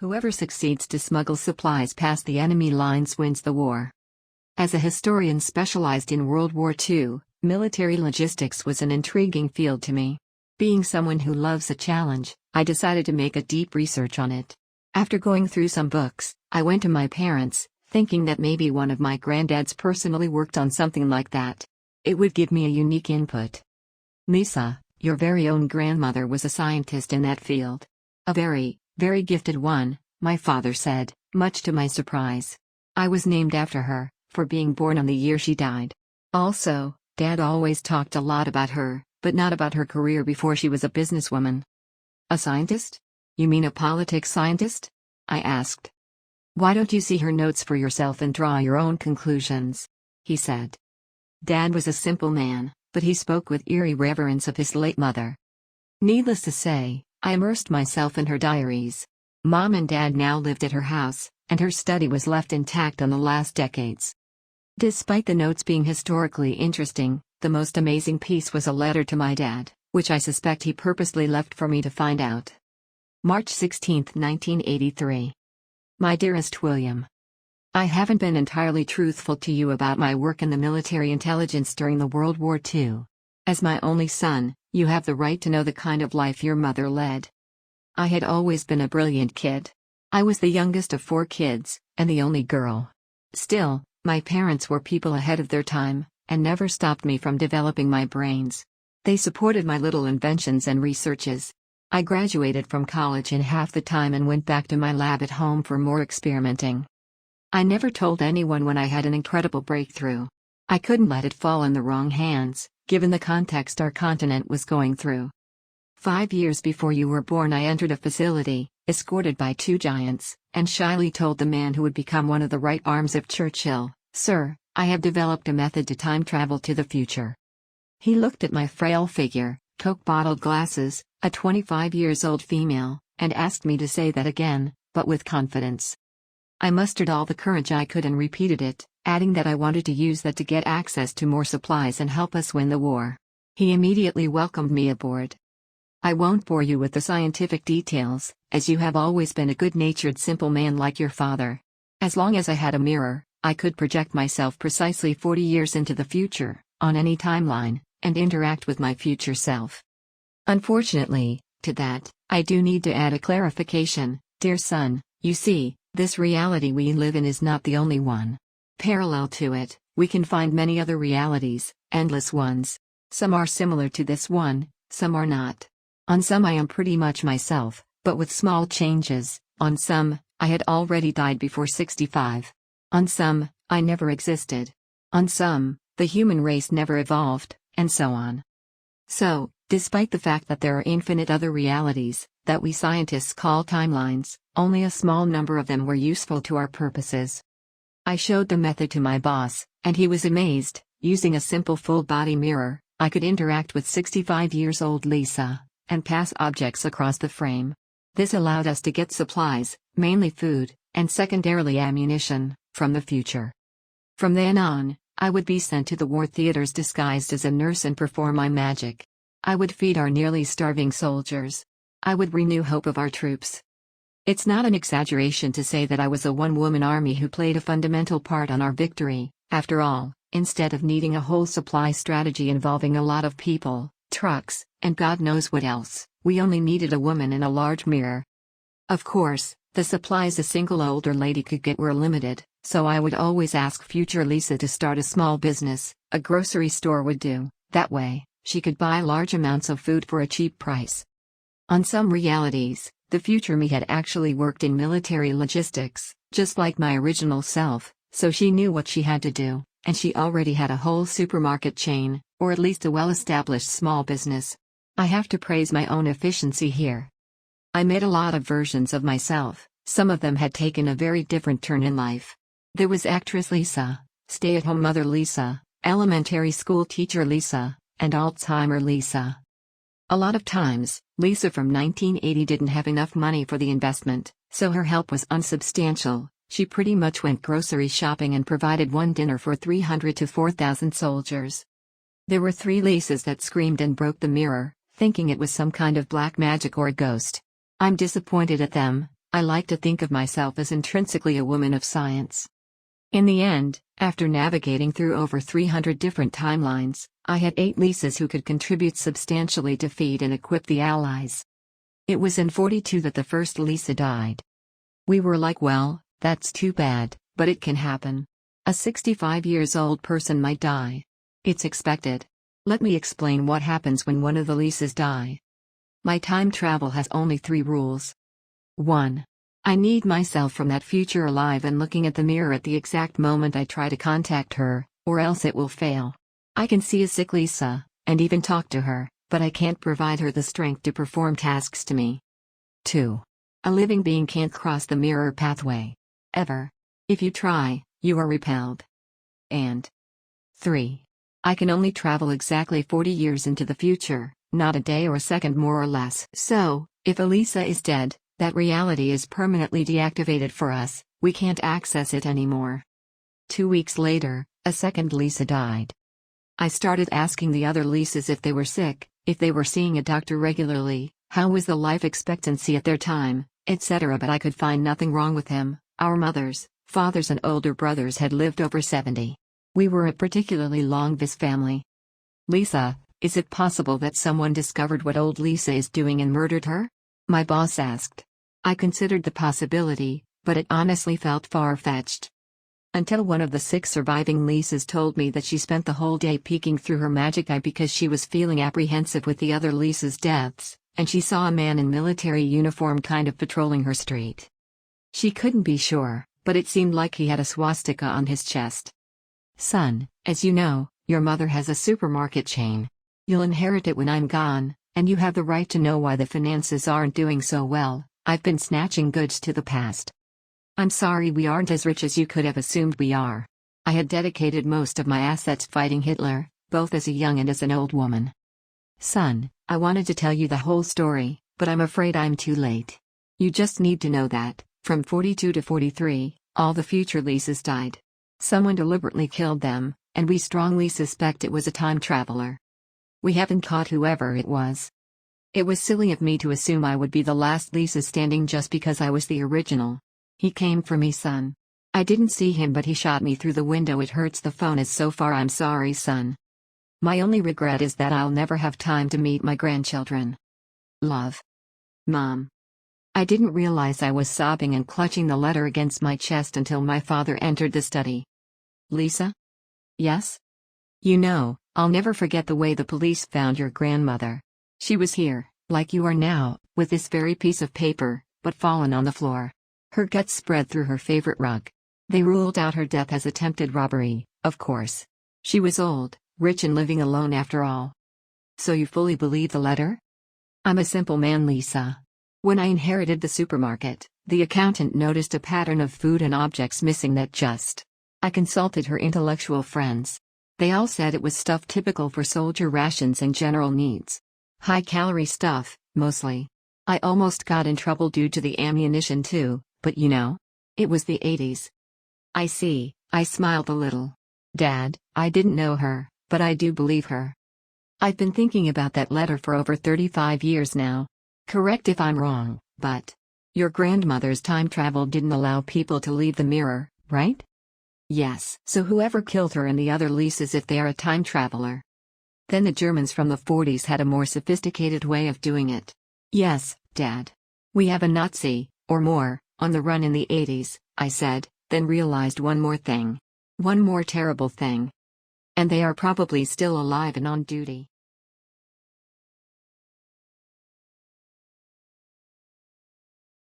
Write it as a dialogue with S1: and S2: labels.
S1: Whoever succeeds to smuggle supplies past the enemy lines wins the war. As a historian specialized in World War II, military logistics was an intriguing field to me. Being someone who loves a challenge, I decided to make a deep research on it. After going through some books, I went to my parents, thinking that maybe one of my granddads personally worked on something like that. It would give me a unique input. Lisa, your very own grandmother was a scientist in that field. A very, very gifted one, my father said, much to my surprise. I was named after her, for being born on the year she died. Also, Dad always talked a lot about her, but not about her career before she was a businesswoman. A scientist? You mean a politics scientist? I asked. Why don't you see her notes for yourself and draw your own conclusions? He said. Dad was a simple man, but he spoke with eerie reverence of his late mother. Needless to say, I immersed myself in her diaries. Mom and Dad now lived at her house, and her study was left intact on the last decades. Despite the notes being historically interesting, the most amazing piece was a letter to my dad, which I suspect he purposely left for me to find out. March 16, 1983. My dearest William, I haven't been entirely truthful to you about my work in the military intelligence during the World War II. As my only son, you have the right to know the kind of life your mother led. I had always been a brilliant kid. I was the youngest of 4 kids, and the only girl. Still, my parents were people ahead of their time, and never stopped me from developing my brains. They supported my little inventions and researches. I graduated from college in half the time and went back to my lab at home for more experimenting. I never told anyone when I had an incredible breakthrough. I couldn't let it fall in the wrong hands, given the context our continent was going through. 5 years before you were born, I entered a facility, escorted by 2 giants, and shyly told the man who would become one of the right arms of Churchill, "Sir, I have developed a method to time travel to the future." He looked at my frail figure, Coke-bottled glasses, a 25-years-old female, and asked me to say that again, but with confidence. I mustered all the courage I could and repeated it, adding that I wanted to use that to get access to more supplies and help us win the war. He immediately welcomed me aboard. I won't bore you with the scientific details, as you have always been a good-natured simple man like your father. As long as I had a mirror, I could project myself precisely 40 years into the future, on any timeline, and interact with my future self. Unfortunately, to that, I do need to add a clarification, dear son. You see, this reality we live in is not the only one. Parallel to it, we can find many other realities, endless ones. Some are similar to this one, some are not. On some I am pretty much myself, but with small changes. On some, I had already died before 65. On some, I never existed. On some, the human race never evolved, and so on. So, despite the fact that there are infinite other realities, that we scientists call timelines, only a small number of them were useful to our purposes. I showed the method to my boss, and he was amazed. Using a simple full-body mirror, I could interact with 65-years-old Lisa, and pass objects across the frame. This allowed us to get supplies, mainly food, and secondarily ammunition, from the future. From then on, I would be sent to the war theaters disguised as a nurse and perform my magic. I would feed our nearly starving soldiers. I would renew hope of our troops. It's not an exaggeration to say that I was a one-woman army who played a fundamental part on our victory. After all, instead of needing a whole supply strategy involving a lot of people, trucks, and God knows what else, we only needed a woman and a large mirror. Of course, the supplies a single older lady could get were limited, so I would always ask future Lisa to start a small business. A grocery store would do. That way, she could buy large amounts of food for a cheap price. On some realities, the future me had actually worked in military logistics, just like my original self, so she knew what she had to do, and she already had a whole supermarket chain, or at least a well-established small business. I have to praise my own efficiency here. I made a lot of versions of myself. Some of them had taken a very different turn in life. There was actress Lisa, stay-at-home mother Lisa, elementary school teacher Lisa, and Alzheimer Lisa. A lot of times, Lisa from 1980 didn't have enough money for the investment, so her help was unsubstantial. She pretty much went grocery shopping and provided one dinner for 300 to 4,000 soldiers. There were 3 Lisas that screamed and broke the mirror, thinking it was some kind of black magic or a ghost. I'm disappointed at them, I like to think of myself as intrinsically a woman of science. In the end, after navigating through over 300 different timelines, I had 8 Lisas who could contribute substantially to feed and equip the Allies. It was in 42 that the first Lisa died. We were like, well, that's too bad, but it can happen. A 65 years old person might die. It's expected. Let me explain what happens when one of the Lisas die. My time travel has only 3 rules. 1. I need myself from that future alive and looking at the mirror at the exact moment I try to contact her, or else it will fail. I can see a sick Lisa, and even talk to her, but I can't provide her the strength to perform tasks to me. 2. A living being can't cross the mirror pathway. Ever. If you try, you are repelled. And 3. I can only travel exactly 40 years into the future, not a day or a second more or less. So, if Elisa is dead, that reality is permanently deactivated for us, we can't access it anymore. 2 weeks later, a second Lisa died. I started asking the other Lisas if they were sick, if they were seeing a doctor regularly, how was the life expectancy at their time, etc. But I could find nothing wrong with him. Our mothers, fathers and older brothers had lived over 70. We were a particularly long-vis family. Lisa, is it possible that someone discovered what old Lisa is doing and murdered her? My boss asked. I considered the possibility, but it honestly felt far-fetched. Until one of the 6 surviving Lisas told me that she spent the whole day peeking through her magic eye because she was feeling apprehensive with the other Lisas' deaths, and she saw a man in military uniform kind of patrolling her street. She couldn't be sure, but it seemed like he had a swastika on his chest. Son, as you know, your mother has a supermarket chain. You'll inherit it when I'm gone, and you have the right to know why the finances aren't doing so well. I've been snatching goods to the past. I'm sorry we aren't as rich as you could have assumed we are. I had dedicated most of my assets fighting Hitler, both as a young and as an old woman. Son, I wanted to tell you the whole story, but I'm afraid I'm too late. You just need to know that, from 42 to 43, all the future Lisas died. Someone deliberately killed them, and we strongly suspect it was a time traveler. We haven't caught whoever it was. It was silly of me to assume I would be the last Lisa standing just because I was the original. He came for me, son. I didn't see him, but he shot me through the window. It hurts. The phone is so far. I'm sorry, son. My only regret is that I'll never have time to meet my grandchildren. Love. Mom. I didn't realize I was sobbing and clutching the letter against my chest until my father entered the study. Lisa? Yes? You know, I'll never forget the way the police found your grandmother. She was here, like you are now, with this very piece of paper, but fallen on the floor. Her guts spread through her favorite rug. They ruled out her death as attempted robbery, of course. She was old, rich and living alone after all. So you fully believe the letter? I'm a simple man, Lisa. When I inherited the supermarket, the accountant noticed a pattern of food and objects missing that just. I consulted her intellectual friends. They all said it was stuff typical for soldier rations and general needs. High-calorie stuff, mostly. I almost got in trouble due to the ammunition too, but you know? It was the 80s. I see, I smiled a little. Dad, I didn't know her, but I do believe her. I've been thinking about that letter for over 35 years now. Correct if I'm wrong, but your grandmother's time travel didn't allow people to leave the mirror, right? Yes. So whoever killed her and the other Lisas, if they are a time traveler. Then the Germans from the 40s had a more sophisticated way of doing it. Yes, Dad. We have a Nazi, or more, on the run in the 80s, I said, then realized one more thing. One more terrible thing. And they are probably still alive and on duty.